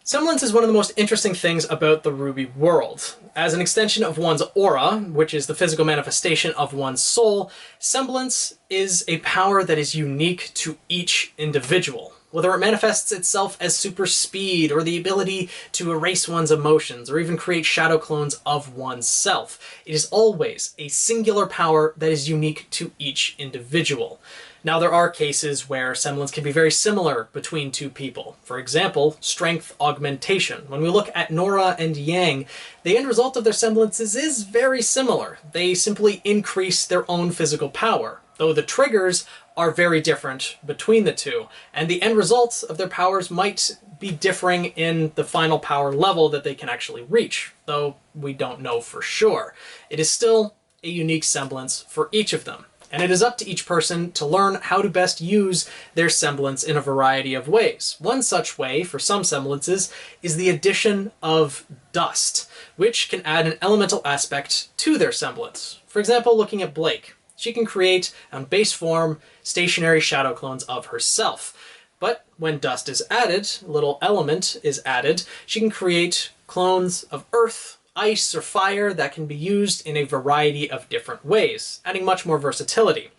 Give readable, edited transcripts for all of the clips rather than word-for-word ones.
Semblance is one of the most interesting things about the RWBY world. As an extension of one's aura, which is the physical manifestation of one's soul, semblance is a power that is unique to each individual. Whether it manifests itself as super speed, or the ability to erase one's emotions, or even create shadow clones of oneself, it is always a singular power that is unique to each individual. Now, there are cases where semblance can be very similar between two people. For example, strength augmentation. When we look at Nora and Yang, the end result of their semblances is very similar. They simply increase their own physical power, though the triggers are very different between the two, and the end results of their powers might be differing in the final power level that they can actually reach, though we don't know for sure. It is still a unique semblance for each of them. And it is up to each person to learn how to best use their semblance in a variety of ways. One such way, for some semblances, is the addition of dust, which can add an elemental aspect to their semblance. For example, looking at Blake, she can create, on base form, stationary shadow clones of herself. But when dust is added, a little element is added, she can create clones of earth, ice, or fire that can be used in a variety of different ways, adding much more versatility.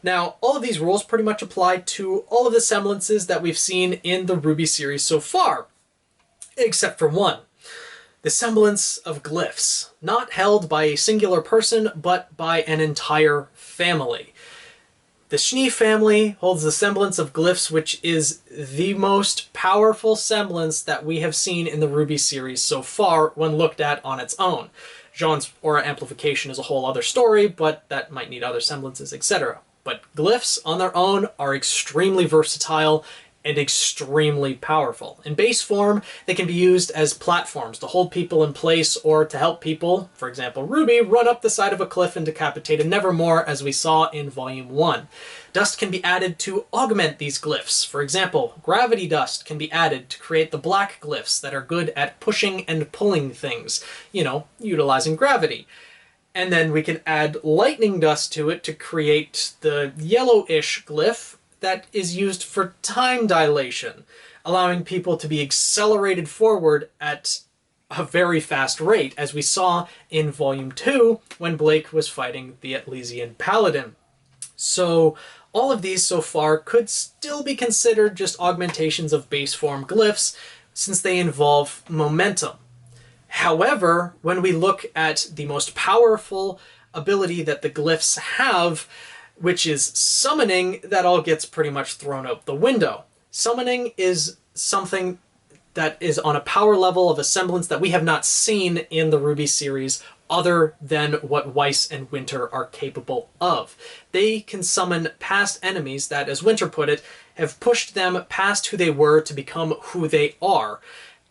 Now, all of these rules pretty much apply to all of the semblances that we've seen in the RWBY series so far, except for one. The semblance of glyphs, not held by a singular person, but by an entire family. The Schnee family holds the semblance of glyphs, which is the most powerful semblance that we have seen in the RWBY series so far when looked at on its own. Jean's aura amplification is a whole other story, but that might need other semblances, etc. But glyphs on their own are extremely versatile and extremely powerful. In base form, they can be used as platforms to hold people in place or to help people, for example RWBY, run up the side of a cliff and decapitate a Nevermore, as we saw in Volume 1. Dust can be added to augment these glyphs. For example, gravity dust can be added to create the black glyphs that are good at pushing and pulling things, utilizing gravity. And then we can add lightning dust to it to create the yellowish glyph that is used for time dilation, allowing people to be accelerated forward at a very fast rate, as we saw in Volume 2 when Blake was fighting the Atlesian Paladin. So all of these so far could still be considered just augmentations of base form glyphs, since they involve momentum. However, when we look at the most powerful ability that the glyphs have, which is summoning, that all gets pretty much thrown out the window. Summoning is something that is on a power level of a semblance that we have not seen in the RWBY series other than what Weiss and Winter are capable of. They can summon past enemies that, as Winter put it, have pushed them past who they were to become who they are.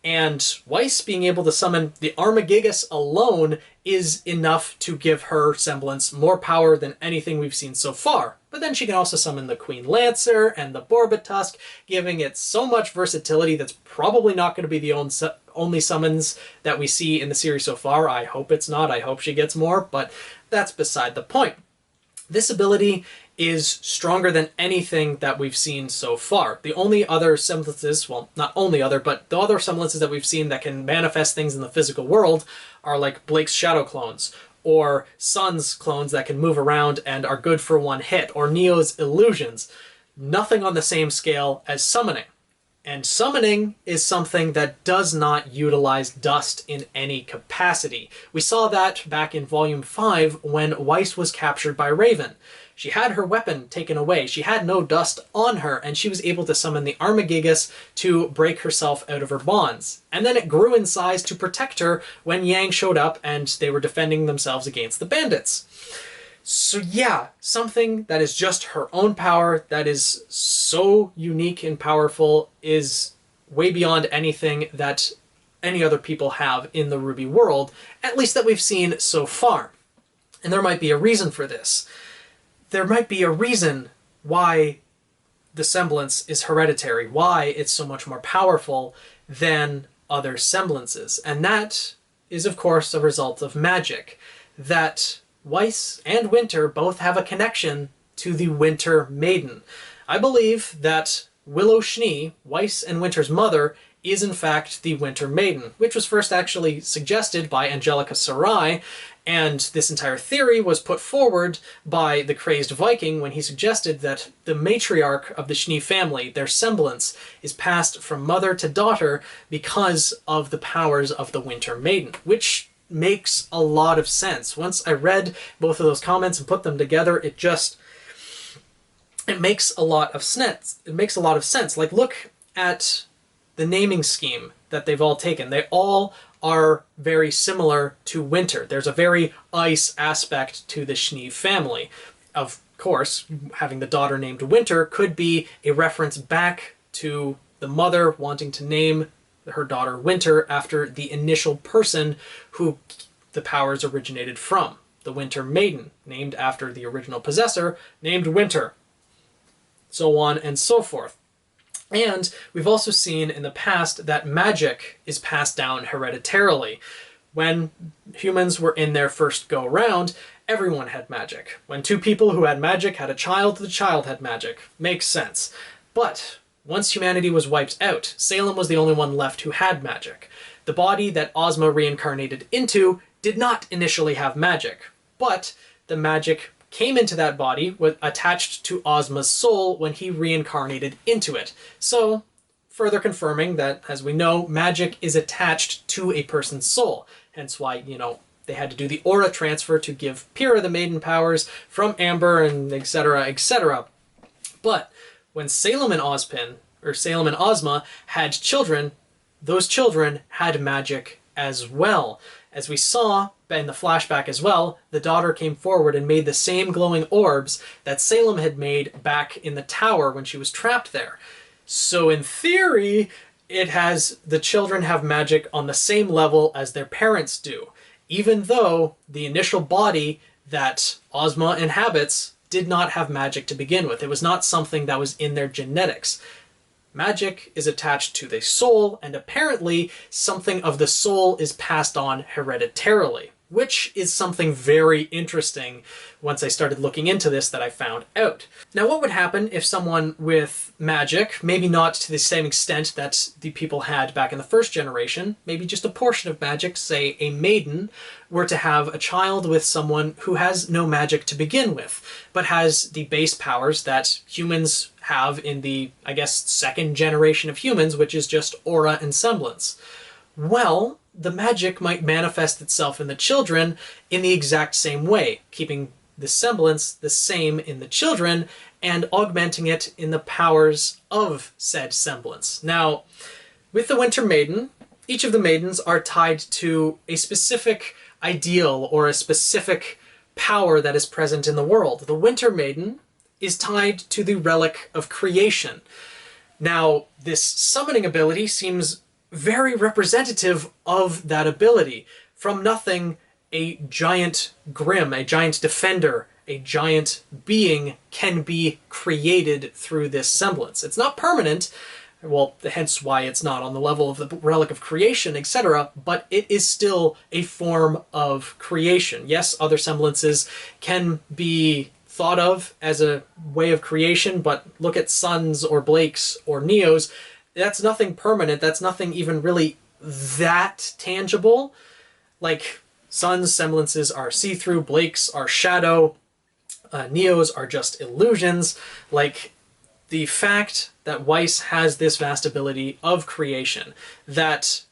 And Weiss being able to summon the Armagigas alone is enough to give her semblance more power than anything we've seen so far. But then she can also summon the Queen Lancer and the Borbatusk, giving it so much versatility that's probably not going to be the only summons that we see in the series so far. I hope it's not. I hope she gets more, but that's beside the point. This ability is stronger than anything that we've seen so far. The only other semblances, well, not only other, but the other semblances that we've seen that can manifest things in the physical world are like Blake's shadow clones, or Sun's clones that can move around and are good for one hit, or Neo's illusions. Nothing on the same scale as summoning. And summoning is something that does not utilize dust in any capacity. We saw that back in Volume 5 when Weiss was captured by Raven. She had her weapon taken away, she had no dust on her, and she was able to summon the Armagigas to break herself out of her bonds. And then it grew in size to protect her when Yang showed up and they were defending themselves against the bandits. So yeah, something that is just her own power, that is so unique and powerful, is way beyond anything that any other people have in the RWBY world, at least that we've seen so far. And there might be a reason for this. There might be a reason why the semblance is hereditary, why it's so much more powerful than other semblances. And that is, of course, a result of magic. That Weiss and Winter both have a connection to the Winter Maiden. I believe that Willow Schnee, Weiss and Winter's mother, is in fact the Winter Maiden, which was first actually suggested by Angelica Sarai, and this entire theory was put forward by the crazed Viking when he suggested that the matriarch of the Schnee family, their semblance, is passed from mother to daughter because of the powers of the Winter Maiden, which makes a lot of sense. Once I read both of those comments and put them together, it makes a lot of sense. It makes a lot of sense. Like, look at the naming scheme that they've all taken. They all are very similar to winter. There's a very ice aspect to the Schnee family. Of course, having the daughter named Winter could be a reference back to the mother wanting to name her daughter Winter after the initial person who the powers originated from. The Winter Maiden, named after the original possessor, named Winter. So on and so forth. And we've also seen in the past that magic is passed down hereditarily. When humans were in their first go-round, everyone had magic. When two people who had magic had a child, the child had magic. Makes sense. But once humanity was wiped out, Salem was the only one left who had magic. The body that Ozma reincarnated into did not initially have magic, but the magic came into that body, attached to Ozma's soul when he reincarnated into it. So, further confirming that, as we know, magic is attached to a person's soul. Hence why, they had to do the aura transfer to give Pyrrha the maiden powers from Amber and etc., etc. But when Salem and Ozma had children, those children had magic as well. As we saw in the flashback as well, the daughter came forward and made the same glowing orbs that Salem had made back in the tower when she was trapped there. So in theory, the children have magic on the same level as their parents do, even though the initial body that Ozma inhabits did not have magic to begin with. It was not something that was in their genetics. Magic is attached to the soul, and apparently something of the soul is passed on hereditarily, which is something very interesting once I started looking into this that I found out. Now, what would happen if someone with magic, maybe not to the same extent that the people had back in the first generation, maybe just a portion of magic, say a maiden, were to have a child with someone who has no magic to begin with, but has the base powers that humans have in the, I guess, second generation of humans, which is just aura and semblance? Well, the magic might manifest itself in the children in the exact same way, keeping the semblance the same in the children and augmenting it in the powers of said semblance. Now, with the Winter Maiden, each of the maidens are tied to a specific ideal or a specific power that is present in the world. The Winter Maiden is tied to the relic of creation. Now, this summoning ability seems very representative of that ability. From nothing, a giant Grimm, a giant defender, a giant being can be created through this semblance. It's not permanent, well, hence why it's not on the level of the relic of creation, etc., but it is still a form of creation. Yes, other semblances can be thought of as a way of creation, but look at Sun's or Blake's or Neo's. That's nothing permanent. That's nothing even really that tangible. Like, Sun's semblances are see-through, Blake's are shadow, Neo's are just illusions. Like, the fact that Weiss has this vast ability of creation, that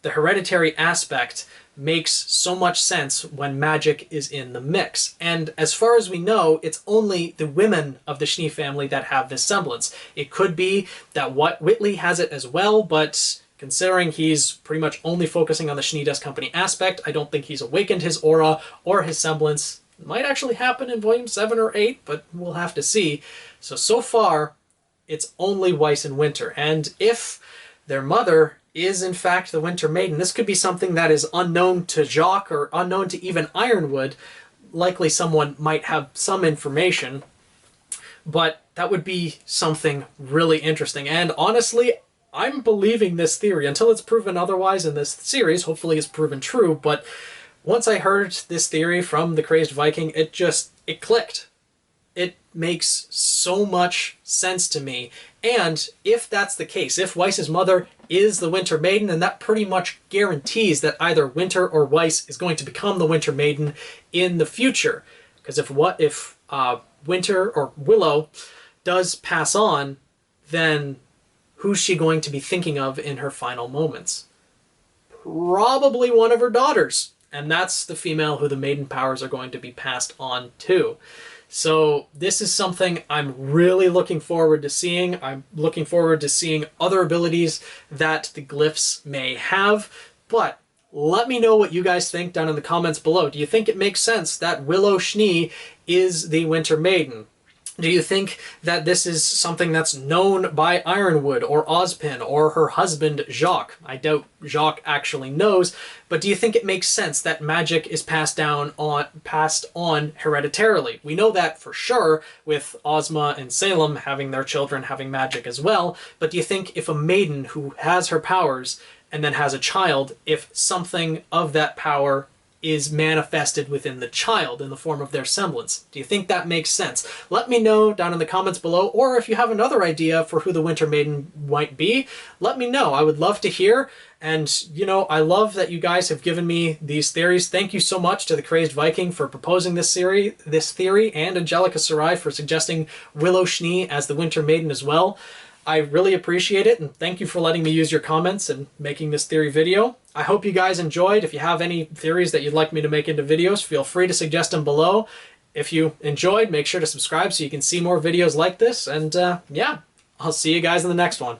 the hereditary aspect makes so much sense when magic is in the mix. And as far as we know, it's only the women of the Schnee family that have this semblance. It could be that Whitley has it as well, but considering he's pretty much only focusing on the Schnee Dust Company aspect, I don't think he's awakened his aura or his semblance. It might actually happen in volume 7 or 8, but we'll have to see. So far, it's only Weiss and Winter. And if their mother is in fact the Winter Maiden, this could be something that is unknown to Jacques or unknown to even Ironwood. Likely someone might have some information, but that would be something really interesting. And honestly, I'm believing this theory until it's proven otherwise in this series. Hopefully it's proven true, but once I heard this theory from the Crazed Viking, it clicked. It makes so much sense to me. And if that's the case, if Weiss's mother is the Winter Maiden, and that pretty much guarantees that either Winter or Weiss is going to become the Winter Maiden in the future. Because if Winter or Willow does pass on, then who's she going to be thinking of in her final moments? Probably one of her daughters. And that's the female who the Maiden powers are going to be passed on to. So this is something I'm really looking forward to seeing. I'm looking forward to seeing other abilities that the glyphs may have. But let me know what you guys think down in the comments below. Do you think it makes sense that Willow Schnee is the Winter Maiden? Do you think that this is something that's known by Ironwood or Ozpin or her husband Jacques? I doubt Jacques actually knows, but do you think it makes sense that magic is passed on hereditarily? We know that for sure with Ozma and Salem having their children having magic as well, but do you think if a maiden who has her powers and then has a child, if something of that power is manifested within the child in the form of their semblance? Do you think that makes sense? Let me know down in the comments below, or if you have another idea for who the Winter Maiden might be, let me know. I would love to hear. And, you know, I love that you guys have given me these theories. Thank you so much to the Crazed Viking for proposing this theory, and Angelica Sarai for suggesting Willow Schnee as the Winter Maiden as well. I really appreciate it, and thank you for letting me use your comments and making this theory video. I hope you guys enjoyed. If you have any theories that you'd like me to make into videos, feel free to suggest them below. If you enjoyed, make sure to subscribe so you can see more videos like this, and yeah, I'll see you guys in the next one.